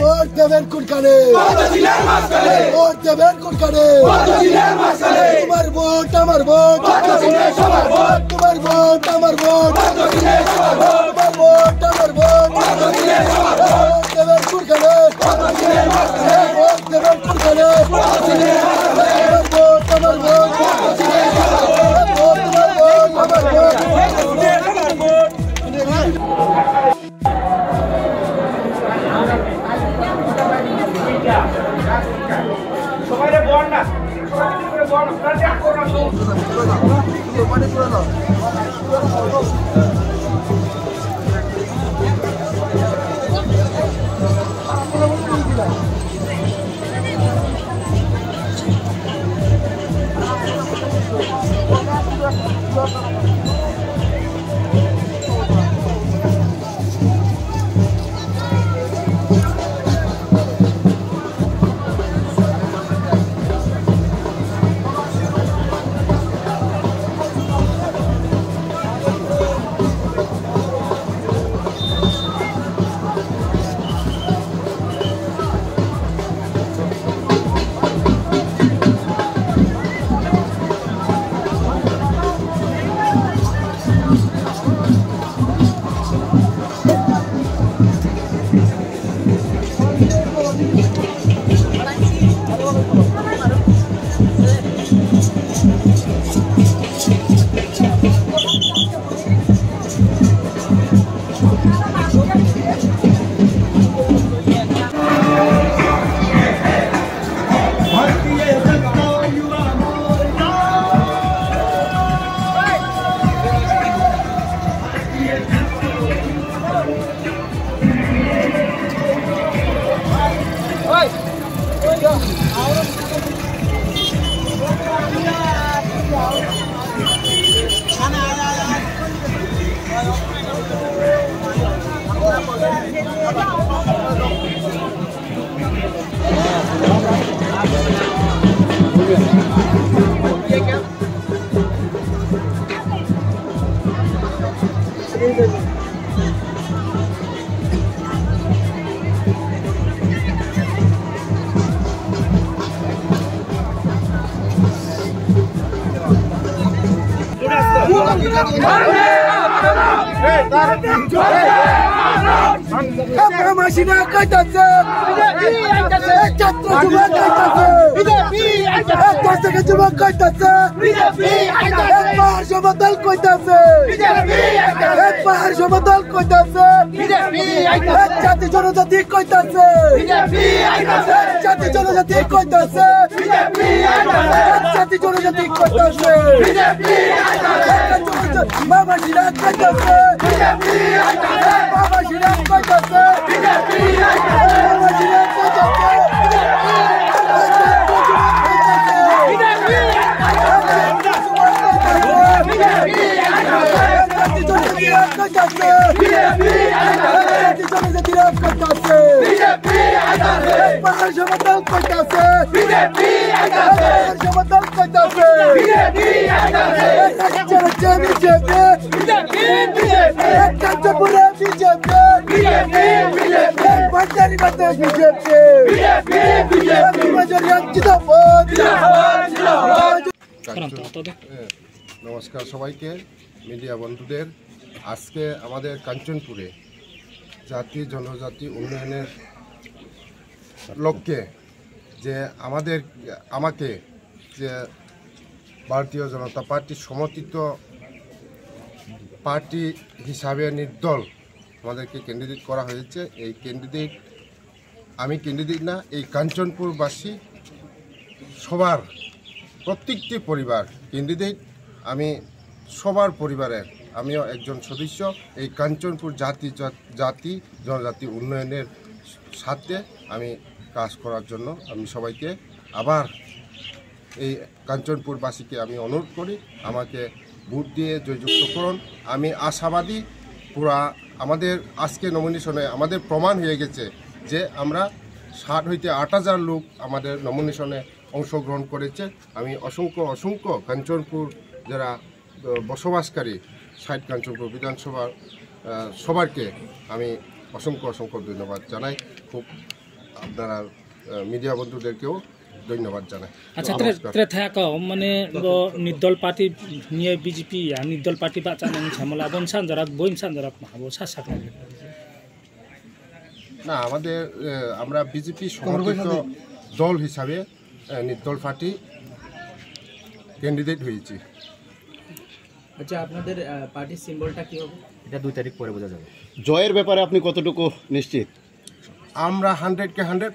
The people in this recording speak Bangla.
ভোট দেবেন কোনখানে? ভোট দেবেন কোনখানে? তোমার ভোট আমার ভোট, তোমার ভোট আমার ভোট, তোমার ভোট আমার ভোট। ভোট দেবেন কোনখানে? ভোট দেবেন কোনখানে? তোমার ভোট আমার ভোট, ভোট তোমার ভোট আমার ভোট। সবাইরে বল না, সবাইকে বল না, দেখ কোন না মানে করে দাও। মাসিনা কইতাছে ছাত্র যুবক কইতাছে যুবক কইতাছে পাহাড় সমতল কইতাছে পাহাড় সমতল কইতাছে জাতি জনজাতি কইতাছে জাতি জনজাতি কইতাছে জাতি জনজাতি কইতাছে বাবা সিরাজ কইতাছে বাবা সিরাজ কইতাছে বাবা সিরাজ কইতাছে পাহাড় সমতল কইতাছে সমতল কইতাছে কাঞ্চনপুরে বিজেপি বাজারি বাজার বিজেপি নমস্কার সবাইকে, মিডিয়া বন্ধুদের। আজকে আমাদের কাঞ্চনপুরে জাতি জনজাতি উন্নয়নের লক্ষ্যে যে আমাকে যে ভারতীয় জনতা পার্টির সমর্থিত পার্টি হিসাবে নির্দল আমাদেরকে ক্যান্ডিডেট করা হয়েছে। এই ক্যান্ডিডেট আমি ক্যান্ডিডেট না, এই কাঞ্চনপুরবাসী সবার প্রত্যেকটি পরিবার ক্যান্ডিডেট। আমি সবার পরিবারের আমিও একজন সদস্য। এই কাঞ্চনপুর জাতি জনজাতি উন্নয়নের সাথে আমি কাজ করার জন্য আমি সবাইকে আবার এই কাঞ্চনপুরবাসীকে আমি অনুরোধ করি, আমাকে ভোট দিয়ে জয়যুক্ত করুন। আমি আশাবাদী পুরা আমাদের আজকে নমিনেশনে আমাদের প্রমাণ হয়ে গেছে যে আমরা 60 হইতে 8000 লোক আমাদের নমিনেশনে অংশগ্রহণ করেছে। আমি অসংখ্য কাঞ্চনপুর যারা বসবাসকারী 60 কাঞ্চনপুর বিধানসভার সবাইকে আমি অসংখ্য ধন্যবাদ জানাই। খুব আপনারা মিডিয়া বন্ধুদেরকেও ধন্যবাদ জানাই। আচ্ছা নমস্কার। tretka মানে নির্দল পার্টি নিয়ে বিজেপি আর নির্দল পার্টি বাঁচা নং ঝামেলা বন সানজারাক বইম সানজারাক মাহাবো শাসক না আমাদের আমরা বিজেপি সমর্থিত দল হিসাবে নির্দল পার্টি ক্যান্ডিডেট হয়েছি। আচ্ছা আপনাদের পার্টির সিম্বলটা কি হবে? এটা 2 তারিখ পরে বোঝা যাবে। জয়ের ব্যাপারে আপনি কতটুকু নিশ্চিত? আমরা 100%